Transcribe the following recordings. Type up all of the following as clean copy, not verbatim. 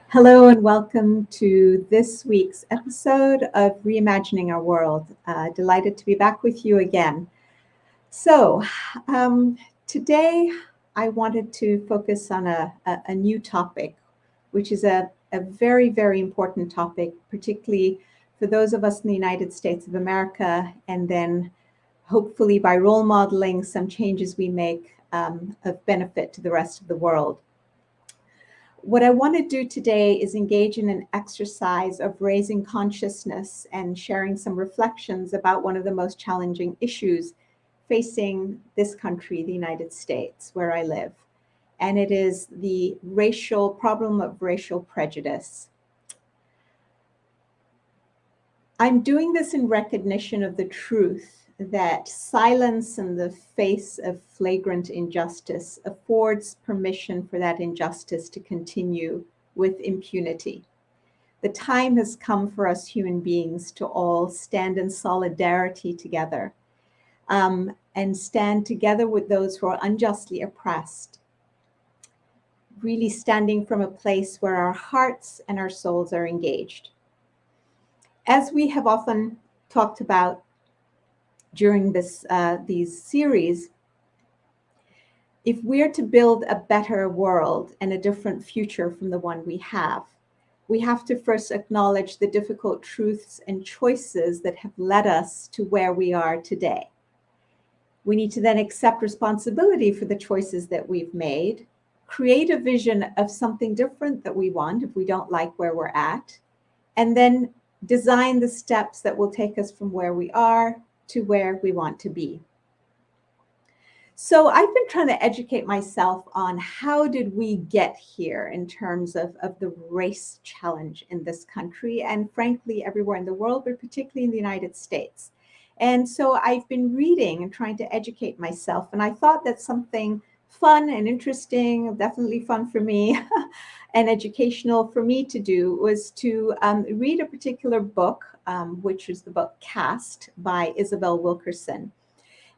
Hello and welcome to this week's episode of Reimagining Our World. Delighted to be back with you again. So, today I wanted to focus on a new topic, which is a very, very important topic, particularly for those of us in the United States of America, and then hopefully by role modeling some changes we make of benefit to the rest of the world. What I want to do today is engage in an exercise of raising consciousness and sharing some reflections about one of the most challenging issues facing this country, the United States, where I live. And it is the problem of racial prejudice. I'm doing this in recognition of the truth that silence in the face of flagrant injustice affords permission for that injustice to continue with impunity. The time has come for us human beings to all stand in solidarity together and stand together with those who are unjustly oppressed, really standing from a place where our hearts and our souls are engaged. As we have often talked about during these series, if we're to build a better world and a different future from the one we have to first acknowledge the difficult truths and choices that have led us to where we are today. We need to then accept responsibility for the choices that we've made, create a vision of something different that we want if we don't like where we're at, and then design the steps that will take us from where we are to where we want to be. So I've been trying to educate myself on how did we get here in terms of the race challenge in this country and frankly everywhere in the world, but particularly in the United States. And so I've been reading and trying to educate myself, and I thought that something fun and interesting, definitely fun for me, and educational for me to do was to read a particular book, which is the book Caste by Isabel Wilkerson.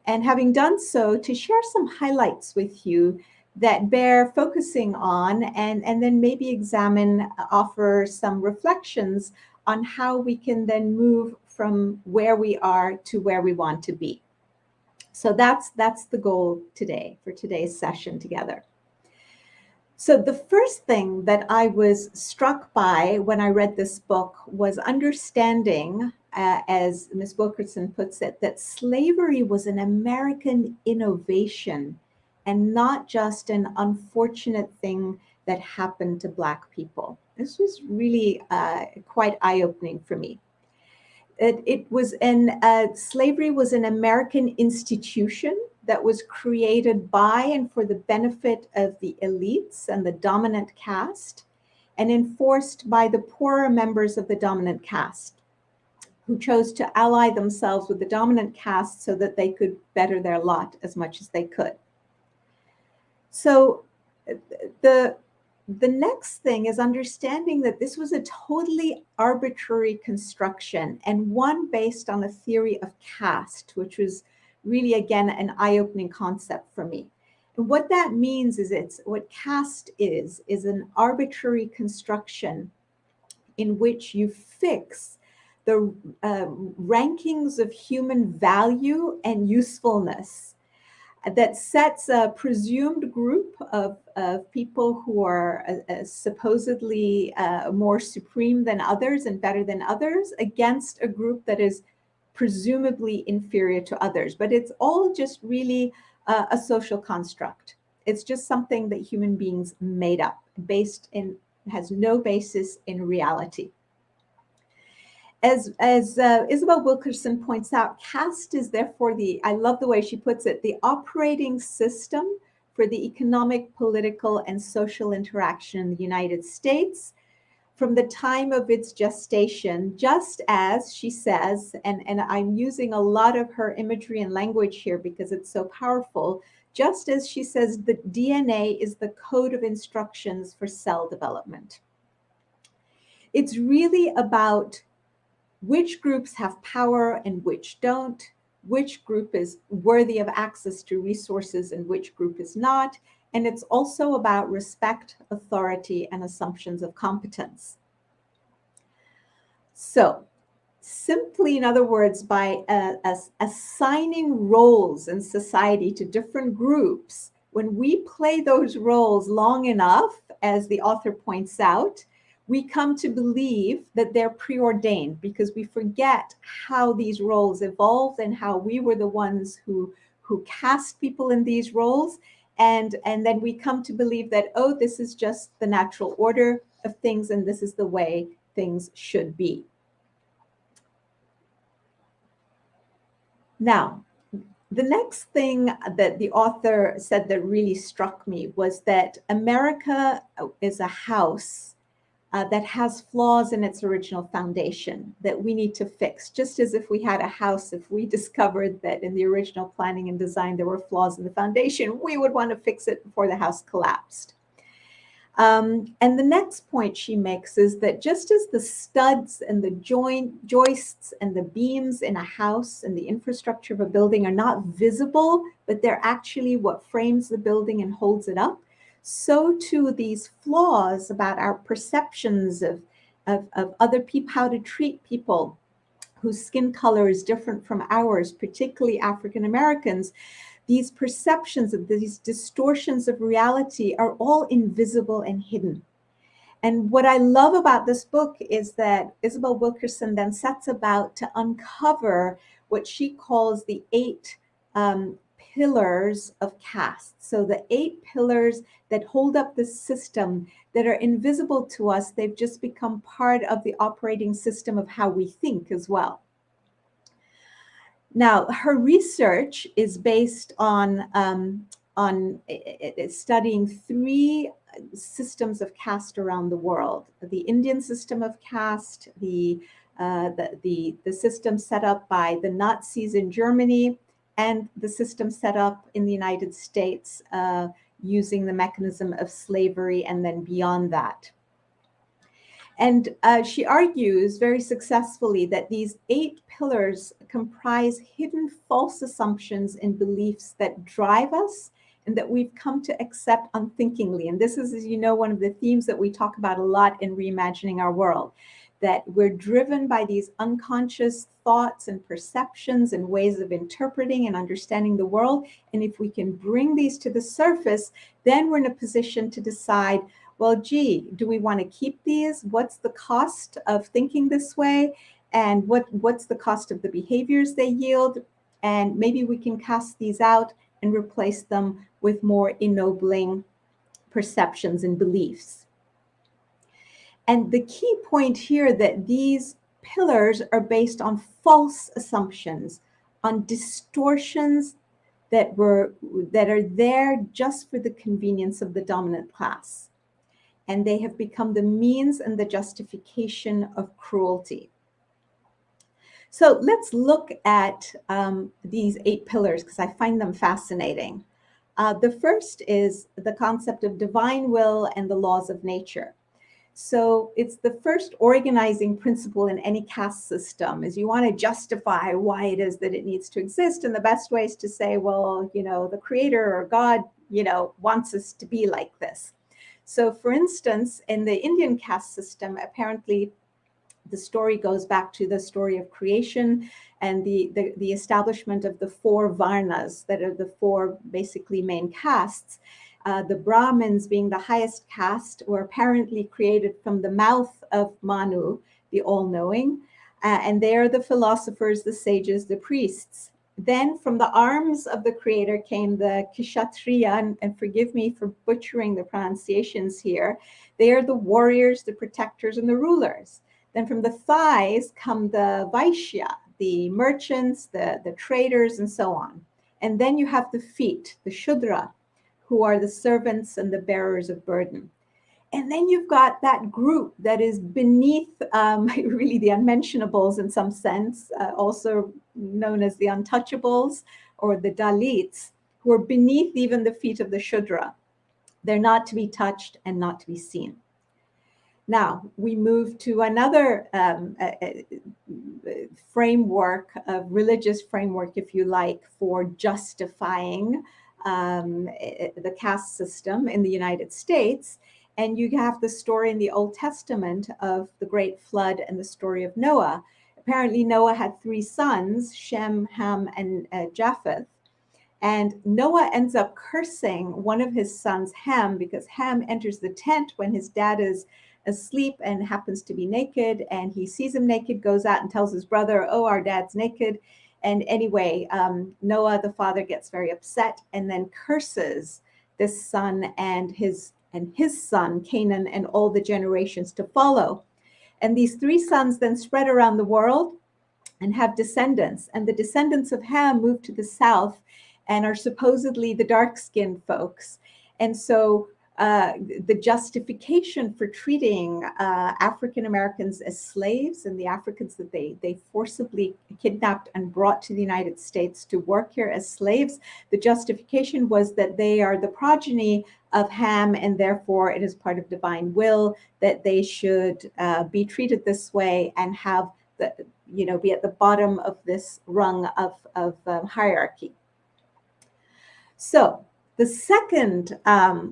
And having done so, to share some highlights with you that bear focusing on and then maybe offer some reflections on how we can then move from where we are to where we want to be. So that's the goal today for today's session together. So the first thing that I was struck by when I read this book was understanding, as Ms. Wilkerson puts it, that slavery was an American innovation and not just an unfortunate thing that happened to Black people. This was really quite eye-opening for me. Slavery was an American institution that was created by and for the benefit of the elites and the dominant caste and enforced by the poorer members of the dominant caste who chose to ally themselves with the dominant caste so that they could better their lot as much as they could. So the next thing is understanding that this was a totally arbitrary construction and one based on a theory of caste, which was really, again, an eye-opening concept for me. And what that means is what caste is an arbitrary construction in which you fix the rankings of human value and usefulness that sets a presumed group of people who are supposedly more supreme than others and better than others against a group that is presumably inferior to others. But it's all just really a social construct. It's just something that human beings made up, has no basis in reality. As Isabel Wilkerson points out, caste is therefore I love the way she puts it, the operating system for the economic, political, and social interaction in the United States from the time of its gestation, just as she says, and I'm using a lot of her imagery and language here because it's so powerful, just as she says the DNA is the code of instructions for cell development. It's really about which groups have power and which don't, which group is worthy of access to resources and which group is not, And it's also about respect, authority, and assumptions of competence. So, simply, in other words, by assigning roles in society to different groups, when we play those roles long enough, as the author points out, we come to believe that they're preordained, because we forget how these roles evolved and how we were the ones who cast people in these roles. And then we come to believe that, oh, this is just the natural order of things, and this is the way things should be. Now, the next thing that the author said that really struck me was that America is a house that has flaws in its original foundation that we need to fix. Just as if we had a house, if we discovered that in the original planning and design there were flaws in the foundation, we would want to fix it before the house collapsed. And the next point she makes is that just as the studs and the joists and the beams in a house and the infrastructure of a building are not visible, but they're actually what frames the building and holds it up, so too these flaws about our perceptions of other people, how to treat people whose skin color is different from ours, particularly African Americans. These perceptions of these distortions of reality are all invisible and hidden. And what I love about this book is that Isabel Wilkerson then sets about to uncover what she calls the 8 pillars of caste. So the 8 pillars that hold up the system that are invisible to us, they've just become part of the operating system of how we think as well. Now, her research is based on studying 3 systems of caste around the world: the Indian system of caste, the system set up by the Nazis in Germany, and the system set up in the United States using the mechanism of slavery, and then beyond that. And she argues very successfully that these 8 pillars comprise hidden false assumptions and beliefs that drive us and that we've come to accept unthinkingly. And this is, as you know, one of the themes that we talk about a lot in Reimagining Our World, that we're driven by these unconscious thoughts and perceptions and ways of interpreting and understanding the world. And if we can bring these to the surface, then we're in a position to decide, well, gee, do we want to keep these? What's the cost of thinking this way? And what's the cost of the behaviors they yield? And maybe we can cast these out and replace them with more ennobling perceptions and beliefs. And the key point here that these pillars are based on false assumptions, on distortions that are there just for the convenience of the dominant class. And they have become the means and the justification of cruelty. So let's look at these 8 pillars, because I find them fascinating. The first is the concept of divine will and the laws of nature. So it's the first organizing principle in any caste system, is you want to justify why it is that it needs to exist. And the best way is to say, well, you know, the creator or God, you know, wants us to be like this. So for instance, in the Indian caste system, apparently the story goes back to the story of creation and the establishment of the 4 varnas, that are the 4 basically main castes. The Brahmins, being the highest caste, were apparently created from the mouth of Manu, the all-knowing, and they are the philosophers, the sages, the priests. Then from the arms of the creator came the Kshatriya, and forgive me for butchering the pronunciations here. They are the warriors, the protectors, and the rulers. Then from the thighs come the Vaishya, the merchants, the traders, and so on. And then you have the feet, the Shudra, who are the servants and the bearers of burden. And then you've got that group that is beneath really the unmentionables in some sense, also known as the untouchables or the Dalits, who are beneath even the feet of the Shudra. They're not to be touched and not to be seen. Now, we move to another framework, a religious framework, if you like, for justifying the caste system in the United States. And you have the story in the Old Testament of the great flood and the story of Noah. Apparently, Noah had 3 sons, Shem, Ham, and Japheth. And Noah ends up cursing one of his sons, Ham, because Ham enters the tent when his dad is asleep and happens to be naked. And he sees him naked, goes out and tells his brother, oh, our dad's naked. And anyway, Noah, the father, gets very upset and then curses this son and his son, Canaan, and all the generations to follow. And these 3 sons then spread around the world and have descendants. And the descendants of Ham move to the south and are supposedly the dark-skinned folks. And so the justification for treating African Americans as slaves and the Africans that they forcibly kidnapped and brought to the United States to work here as slaves, the justification was that they are the progeny of Ham, and therefore it is part of divine will that they should be treated this way and have the, be at the bottom of this rung of hierarchy. So the second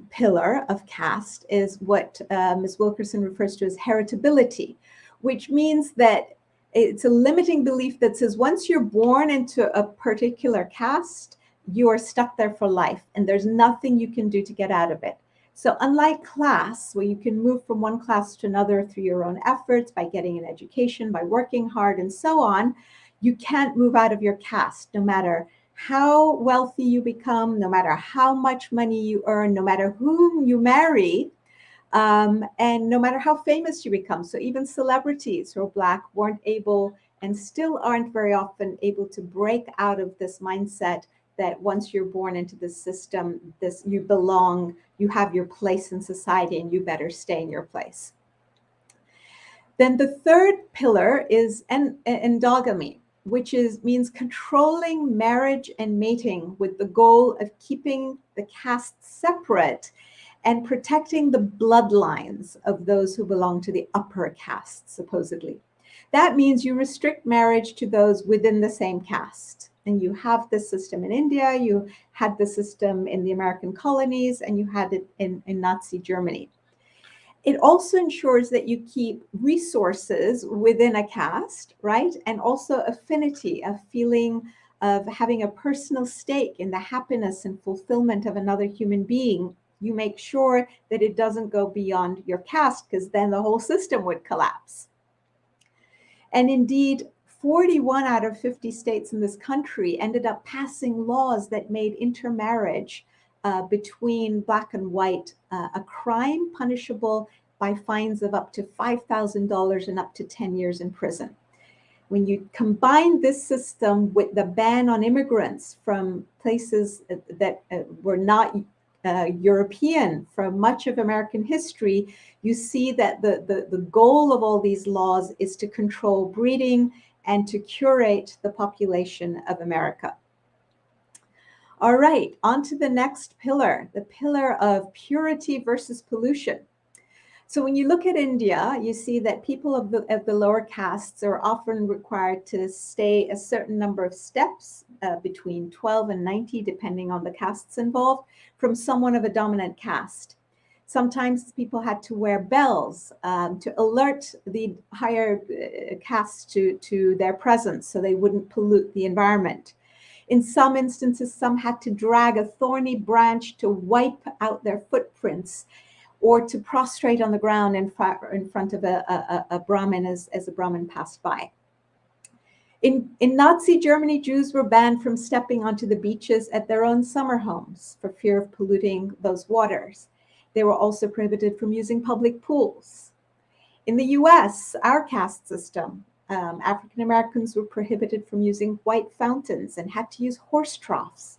pillar of caste is what Ms. Wilkerson refers to as heritability, which means that it's a limiting belief that says once you're born into a particular caste, you are stuck there for life and there's nothing you can do to get out of it. So unlike class, where you can move from one class to another through your own efforts, by getting an education, by working hard and so on, you can't move out of your caste, no matter how wealthy you become, no matter how much money you earn, no matter whom you marry, and no matter how famous you become. So even celebrities who are Black weren't able and still aren't very often able to break out of this mindset that once you're born into this system, you belong, you have your place in society, and you better stay in your place. Then the third pillar is endogamy, which means controlling marriage and mating with the goal of keeping the caste separate and protecting the bloodlines of those who belong to the upper caste, supposedly. That means you restrict marriage to those within the same caste. And you have this system in India, you had the system in the American colonies, and you had it in Nazi Germany. It also ensures that you keep resources within a caste, right? And also affinity, a feeling of having a personal stake in the happiness and fulfillment of another human being. You make sure that it doesn't go beyond your caste, because then the whole system would collapse. And indeed, 41 out of 50 states in this country ended up passing laws that made intermarriage between Black and white a crime punishable by fines of up to $5,000 and up to 10 years in prison. When you combine this system with the ban on immigrants from places that were not European for much of American history, you see that the goal of all these laws is to control breeding and to curate the population of America. All right, on to the next pillar, the pillar of purity versus pollution. So when you look at India, you see that people of the lower castes are often required to stay a certain number of steps, between 12 and 90, depending on the castes involved, from someone of a dominant caste. Sometimes people had to wear bells to alert the higher caste to their presence so they wouldn't pollute the environment. In some instances, some had to drag a thorny branch to wipe out their footprints, or to prostrate on the ground in front of a Brahmin as a Brahmin passed by. In Nazi Germany, Jews were banned from stepping onto the beaches at their own summer homes for fear of polluting those waters. They were also prohibited from using public pools. In the US, our caste system, African Americans were prohibited from using white fountains and had to use horse troughs.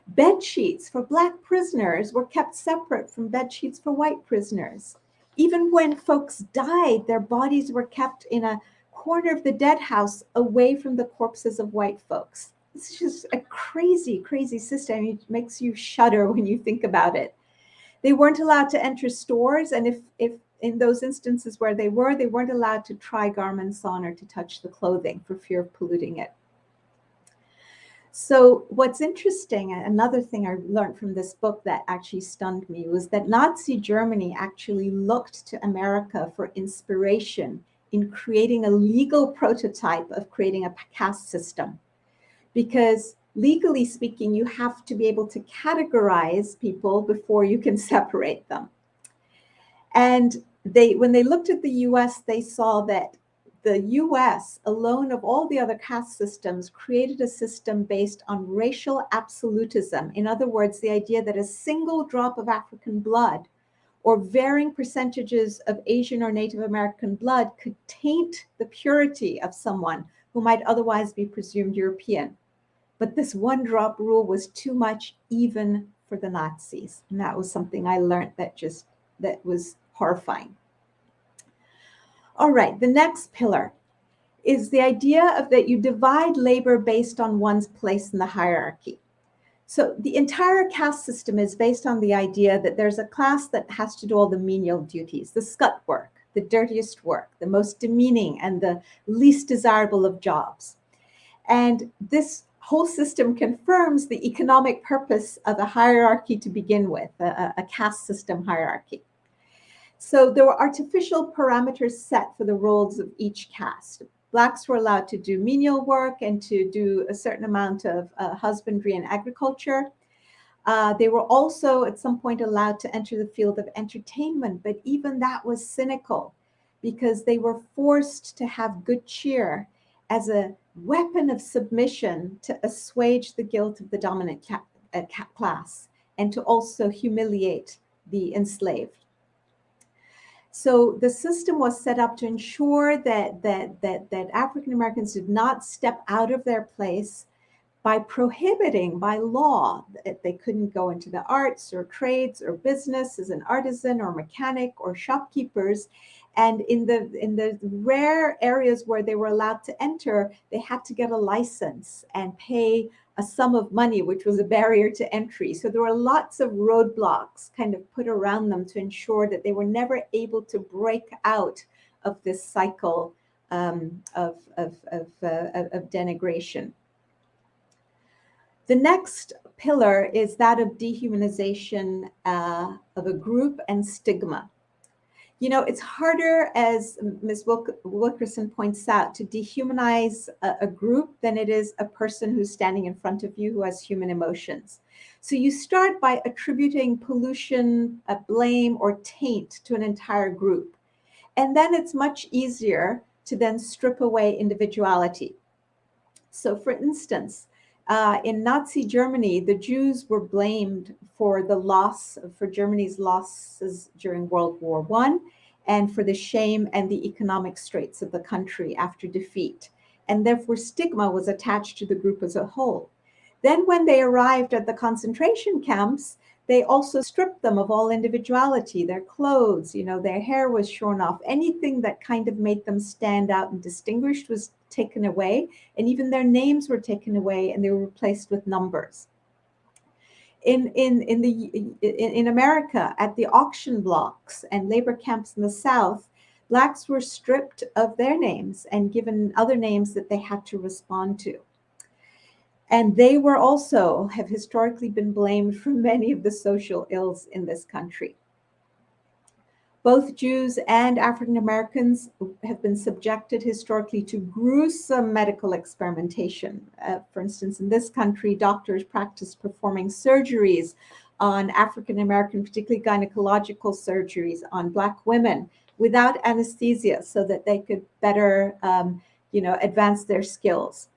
Bed sheets for Black prisoners were kept separate from bed sheets for white prisoners. Even when folks died, their bodies were kept in a corner of the dead house away from the corpses of white folks. It's just a crazy, crazy system. It makes you shudder when you think about it. They weren't allowed to enter stores, and if in those instances where they weren't allowed to try garments on or to touch the clothing for fear of polluting it. So what's interesting, another thing I learned from this book that actually stunned me, was that Nazi Germany actually looked to America for inspiration in creating a legal prototype of creating a caste system. Because legally speaking, you have to be able to categorize people before you can separate them. And when they looked at the US, they saw that the US, alone of all the other caste systems, created a system based on racial absolutism. In other words, the idea that a single drop of African blood or varying percentages of Asian or Native American blood could taint the purity of someone who might otherwise be presumed European. But this one drop rule was too much even for the Nazis. And that was something I learned that was horrifying. All right, the next pillar is the idea of that you divide labor based on one's place in the hierarchy. So the entire caste system is based on the idea that there's a class that has to do all the menial duties, the scut work, the dirtiest work, the most demeaning and the least desirable of jobs. And this whole system confirms the economic purpose of a hierarchy to begin with, a caste system hierarchy. So there were artificial parameters set for the roles of each caste. Blacks were allowed to do menial work and to do a certain amount of husbandry and agriculture. They were also at some point allowed to enter the field of entertainment, but even that was cynical because they were forced to have good cheer as a weapon of submission to assuage the guilt of the dominant class and to also humiliate the enslaved. So the system was set up to ensure that African Americans did not step out of their place by prohibiting by law that they couldn't go into the arts or trades or business as an artisan or mechanic or shopkeepers. And in the rare areas where they were allowed to enter, they had to get a license and pay a sum of money, which was a barrier to entry. So there were lots of roadblocks kind of put around them to ensure that they were never able to break out of this cycle of denigration. The next pillar is that of dehumanization of a group and stigma. You know, it's harder, as Ms. Wilkerson points out, to dehumanize a group than it is a person who's standing in front of you who has human emotions. So you start by attributing pollution, blame, or taint to an entire group. And then it's much easier to then strip away individuality. So for instance, in Nazi Germany, the Jews were blamed for Germany's losses during World War I and for the shame and the economic straits of the country after defeat. And therefore, stigma was attached to the group as a whole. Then when they arrived at the concentration camps, they also stripped them of all individuality, their clothes, their hair was shorn off. Anything that kind of made them stand out and distinguished was taken away, and even their names were taken away and they were replaced with numbers. In America, at the auction blocks and labor camps in the South, Blacks were stripped of their names and given other names that they had to respond to. And they have historically been blamed for many of the social ills in this country. Both Jews and African Americans have been subjected historically to gruesome medical experimentation. For instance, in this country, doctors practiced performing surgeries on African American, particularly gynecological surgeries on Black women without anesthesia so that they could better advance their skills.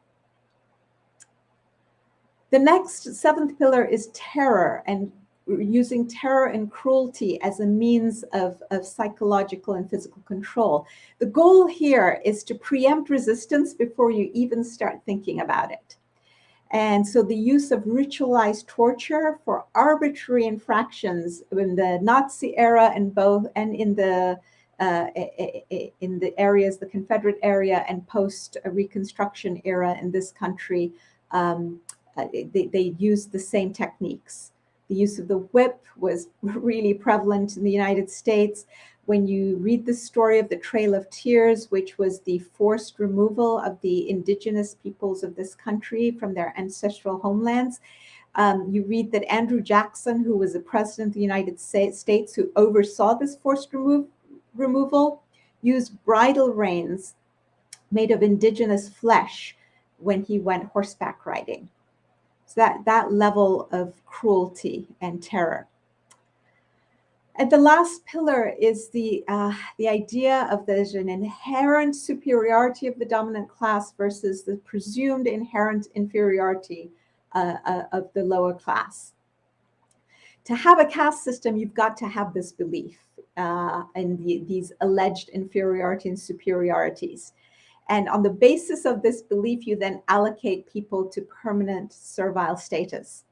The next seventh pillar is terror, and using terror and cruelty as a means of psychological and physical control. The goal here is to preempt resistance before you even start thinking about it. And so the use of ritualized torture for arbitrary infractions in the Nazi era and in the areas, the Confederate area and post-Reconstruction era in this country, they used the same techniques. The use of the whip was really prevalent in the United States. When you read the story of the Trail of Tears, which was the forced removal of the indigenous peoples of this country from their ancestral homelands, you read that Andrew Jackson, who was the president of the United States, who oversaw this forced removal, used bridle reins made of indigenous flesh when he went horseback riding. So that level of cruelty and terror. And the last pillar is the idea of there's an inherent superiority of the dominant class versus the presumed inherent inferiority of the lower class. To have a caste system, you've got to have this belief in these alleged inferiority and superiorities. And on the basis of this belief, you then allocate people to permanent servile status.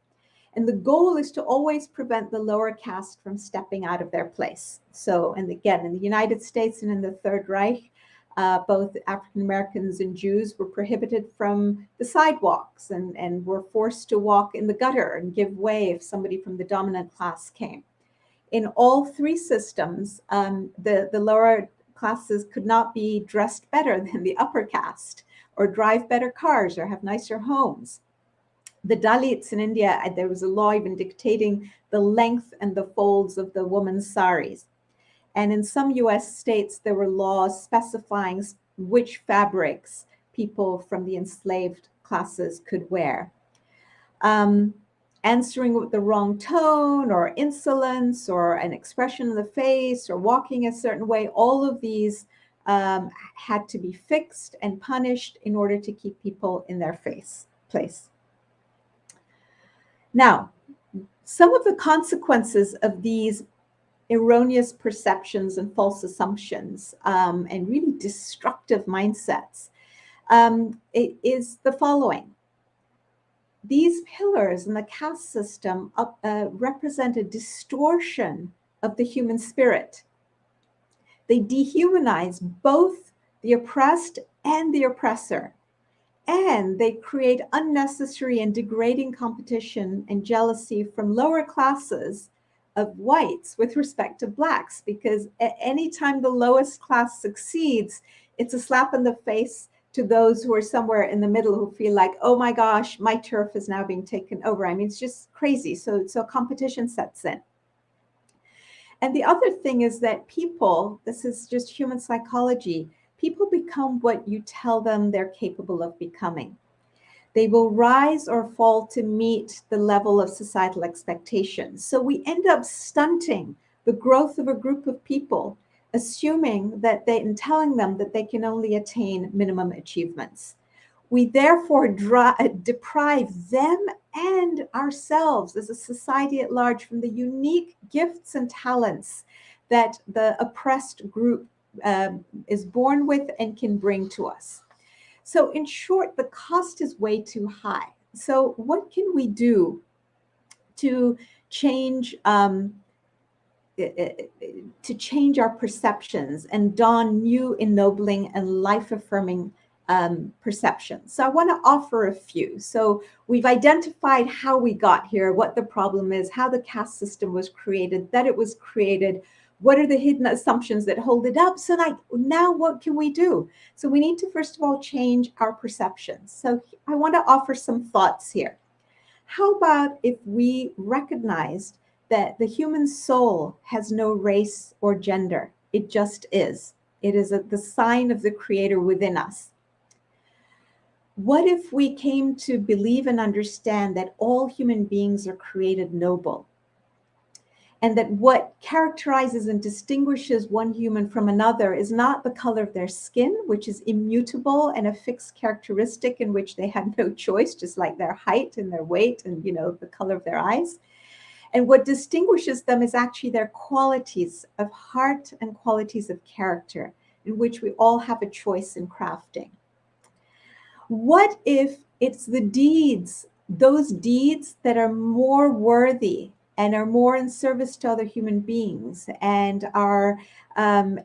And the goal is to always prevent the lower caste from stepping out of their place. So, and again, in the United States and in the Third Reich, both African Americans and Jews were prohibited from the sidewalks and were forced to walk in the gutter and give way if somebody from the dominant class came. In all three systems, the lower classes could not be dressed better than the upper caste, or drive better cars, or have nicer homes. The Dalits in India, there was a law even dictating the length and the folds of the woman's saris. And in some US states, there were laws specifying which fabrics people from the enslaved classes could wear. Answering with the wrong tone, or insolence, or an expression in the face, or walking a certain way, all of these had to be fixed and punished in order to keep people in their place. Now, some of the consequences of these erroneous perceptions and false assumptions and really destructive mindsets is the following. These pillars in the caste system represent a distortion of the human spirit. They dehumanize both the oppressed and the oppressor. And they create unnecessary and degrading competition and jealousy from lower classes of whites with respect to blacks, because anytime the lowest class succeeds, it's a slap in the face to those who are somewhere in the middle who feel like, oh my gosh, my turf is now being taken over. I mean, it's just crazy. So competition sets in. And the other thing is that people, this is just human psychology, people become what you tell them they're capable of becoming. They will rise or fall to meet the level of societal expectations. So we end up stunting the growth of a group of people, assuming that and telling them that they can only attain minimum achievements. We therefore deprive them and ourselves as a society at large from the unique gifts and talents that the oppressed group is born with and can bring to us. So in short, the cost is way too high. So what can we do to change our perceptions and dawn new ennobling and life-affirming perceptions? So I want to offer a few. So we've identified how we got here, what the problem is, how the caste system was created, that it was created, what are the hidden assumptions that hold it up? So now what can we do? So we need to, first of all, change our perceptions. So I want to offer some thoughts here. How about if we recognized that the human soul has no race or gender? It just is. It is the sign of the Creator within us. What if we came to believe and understand that all human beings are created noble? And that what characterizes and distinguishes one human from another is not the color of their skin, which is immutable and a fixed characteristic in which they had no choice, just like their height and their weight and, the color of their eyes. And what distinguishes them is actually their qualities of heart and qualities of character, in which we all have a choice in crafting. What if it's the deeds, those deeds that are more worthy and are more in service to other human beings and are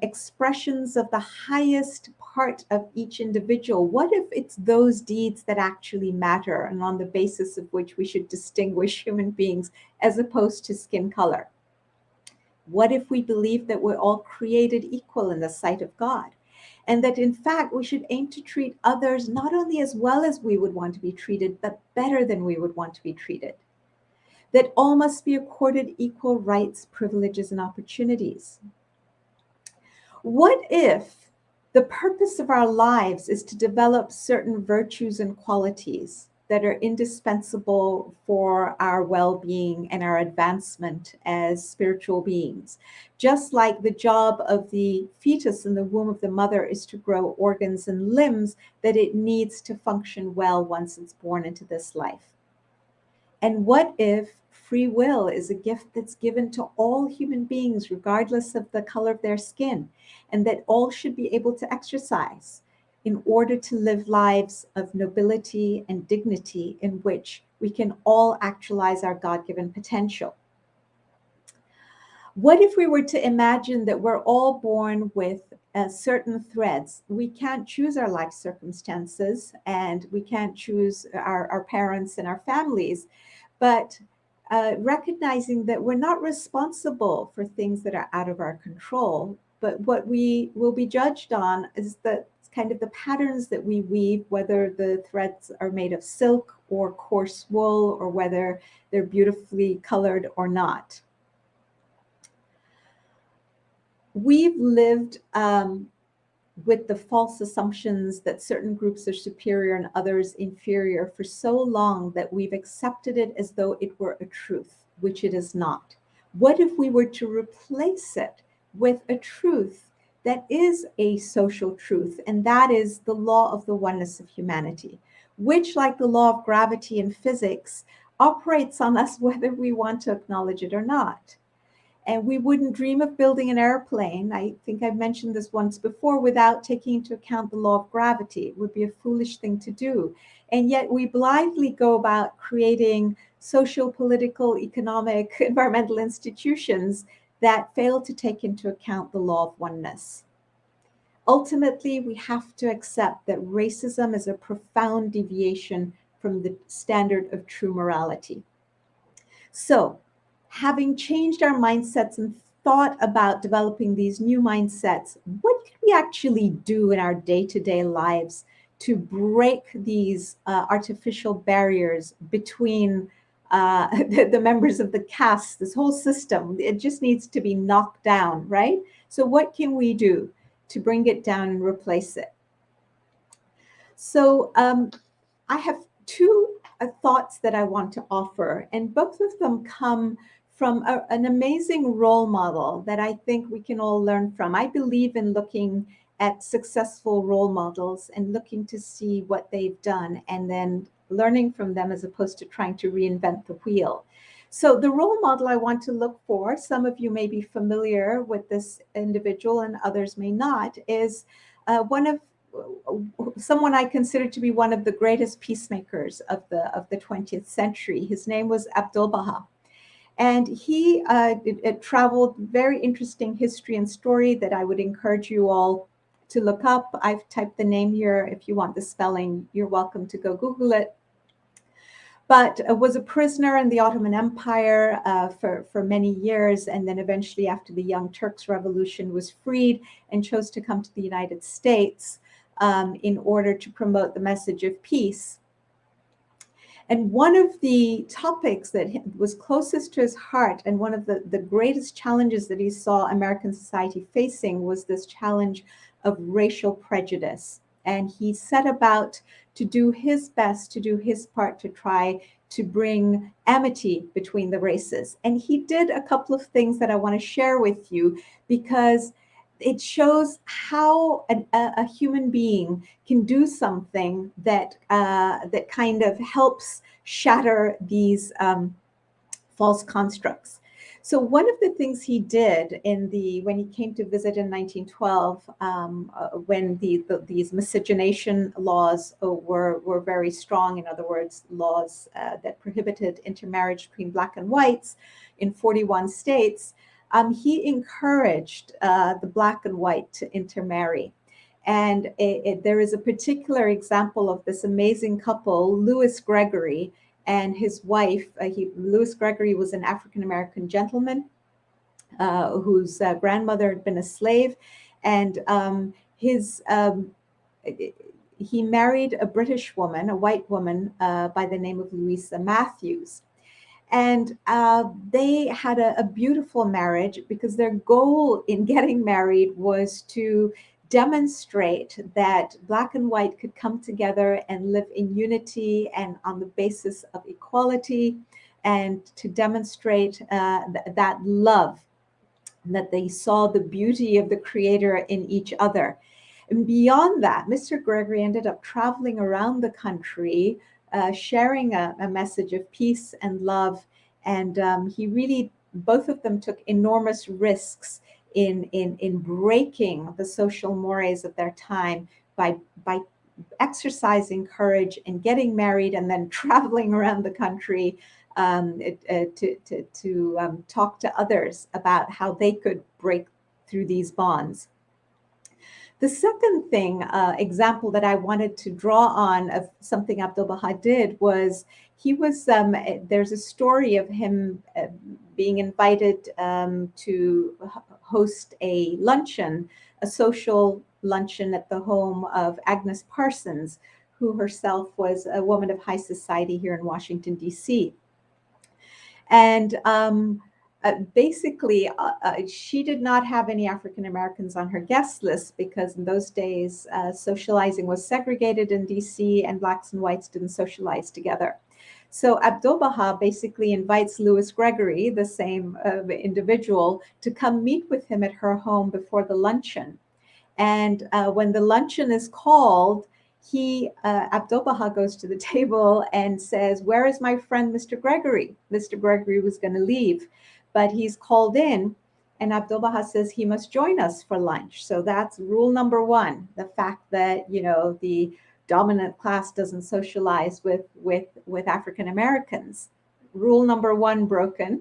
expressions of the highest part of each individual? What if it's those deeds that actually matter and on the basis of which we should distinguish human beings as opposed to skin color? What if we believe that we're all created equal in the sight of God? And that in fact, we should aim to treat others not only as well as we would want to be treated, but better than we would want to be treated. That all must be accorded equal rights, privileges, and opportunities. What if the purpose of our lives is to develop certain virtues and qualities that are indispensable for our well-being and our advancement as spiritual beings? Just like the job of the fetus in the womb of the mother is to grow organs and limbs that it needs to function well once it's born into this life. And what if free will is a gift that's given to all human beings, regardless of the color of their skin, and that all should be able to exercise in order to live lives of nobility and dignity in which we can all actualize our God-given potential? What if we were to imagine that we're all born with certain threads? We can't choose our life circumstances, and we can't choose our parents and our families, but recognizing that we're not responsible for things that are out of our control, but what we will be judged on is the kind of the patterns that we weave, whether the threads are made of silk or coarse wool, or whether they're beautifully colored or not. We've lived with the false assumptions that certain groups are superior and others inferior for so long that we've accepted it as though it were a truth, which it is not. What if we were to replace it with a truth that is a social truth, and that is the law of the oneness of humanity, which, like the law of gravity in physics, operates on us whether we want to acknowledge it or not? And we wouldn't dream of building an airplane, I think I've mentioned this once before, without taking into account the law of gravity. It would be a foolish thing to do. And yet we blithely go about creating social, political, economic, environmental institutions that fail to take into account the law of oneness. Ultimately, we have to accept that racism is a profound deviation from the standard of true morality. So, having changed our mindsets and thought about developing these new mindsets, what can we actually do in our day-to-day lives to break these artificial barriers between the members of the caste, this whole system? It just needs to be knocked down, right? So what can we do to bring it down and replace it? So I have two thoughts that I want to offer, and both of them come from an amazing role model that I think we can all learn from. I believe in looking at successful role models and looking to see what they've done and then learning from them as opposed to trying to reinvent the wheel. So the role model I want to look for, some of you may be familiar with this individual and others may not, is someone I consider to be one of the greatest peacemakers of the 20th century. His name was Abdu'l-Baha. And he traveled, very interesting history and story that I would encourage you all to look up. I've typed the name here. If you want the spelling, you're welcome to go Google it. But was a prisoner in the Ottoman Empire for many years, and then eventually after the Young Turks Revolution was freed and chose to come to the United States in order to promote the message of peace. And one of the topics that was closest to his heart and one of the greatest challenges that he saw American society facing was this challenge of racial prejudice. And he set about to do his best, to do his part to try to bring amity between the races. And he did a couple of things that I want to share with you because it shows how a human being can do something that that kind of helps shatter these false constructs. So one of the things he did when he came to visit in 1912, when these miscegenation laws were very strong, in other words, laws that prohibited intermarriage between Black and whites in 41 states, he encouraged the Black and white to intermarry. And there is a particular example of this amazing couple, Louis Gregory and his wife. Louis Gregory was an African-American gentleman whose grandmother had been a slave, and he married a British woman, a white woman by the name of Louisa Matthews. And they had a beautiful marriage because their goal in getting married was to demonstrate that Black and white could come together and live in unity and on the basis of equality, and to demonstrate that love, that they saw the beauty of the Creator in each other. And beyond that, Mr. Gregory ended up traveling around the country, sharing a message of peace and love. And he really, both of them took enormous risks in breaking the social mores of their time by exercising courage and getting married and then traveling around the country to talk to others about how they could break through these bonds. The second example that I wanted to draw on of something Abdu'l-Baha did was there's a story of him being invited to host a luncheon, a social luncheon at the home of Agnes Parsons, who herself was a woman of high society here in Washington, D.C. And basically, she did not have any African Americans on her guest list because in those days, socializing was segregated in DC and Blacks and whites didn't socialize together. So Abdu'l-Baha basically invites Louis Gregory, the same individual, to come meet with him at her home before the luncheon. And when the luncheon is called, Abdu'l-Baha goes to the table and says, "Where is my friend, Mr. Gregory?" Mr. Gregory was going to leave, but he's called in, and Abdu'l-Baha says he must join us for lunch. So that's rule number one, the fact that, the dominant class doesn't socialize with African Americans. Rule number one broken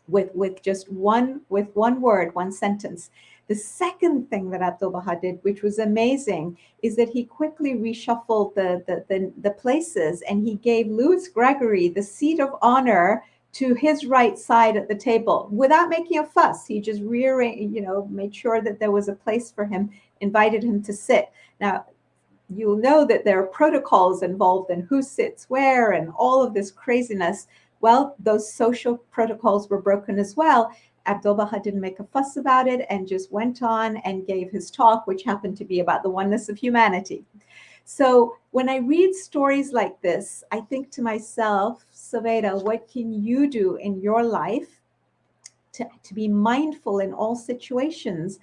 with just one word, one sentence. The second thing that Abdu'l-Baha did, which was amazing, is that he quickly reshuffled the places, and he gave Louis Gregory the seat of honor to his right side at the table without making a fuss. He just made sure that there was a place for him, invited him to sit. Now, you'll know that there are protocols involved in who sits where and all of this craziness. Well, those social protocols were broken as well. Abdu'l-Baha didn't make a fuss about it and just went on and gave his talk, which happened to be about the oneness of humanity. So when I read stories like this, I think to myself, Saveda, what can you do in your life to be mindful in all situations?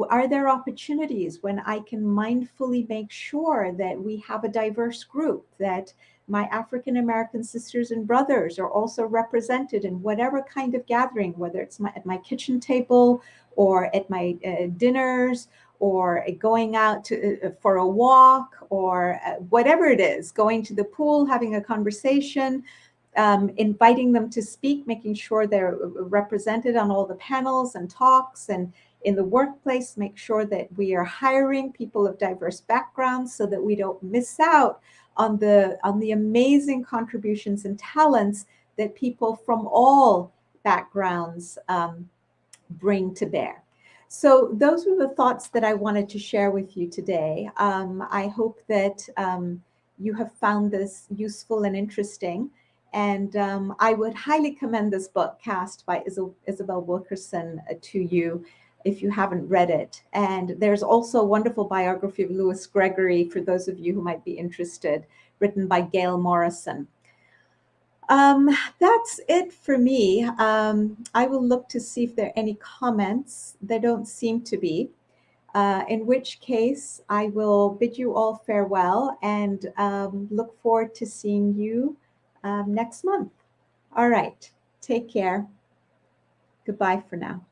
Are there opportunities when I can mindfully make sure that we have a diverse group, that my African American sisters and brothers are also represented in whatever kind of gathering, whether it's at my kitchen table or at my dinners, or going out for a walk, or whatever it is, going to the pool, having a conversation, inviting them to speak, making sure they're represented on all the panels and talks, and in the workplace, make sure that we are hiring people of diverse backgrounds so that we don't miss out on the amazing contributions and talents that people from all backgrounds bring to bear. So those were the thoughts that I wanted to share with you today. I hope that you have found this useful and interesting. And I would highly commend this book, Caste by Isabel Wilkerson, to you if you haven't read it. And there's also a wonderful biography of Louis Gregory for those of you who might be interested, written by Gail Morrison. That's it for me. I will look to see if there are any comments. There don't seem to be. In which case, I will bid you all farewell and look forward to seeing you next month. All right. Take care. Goodbye for now.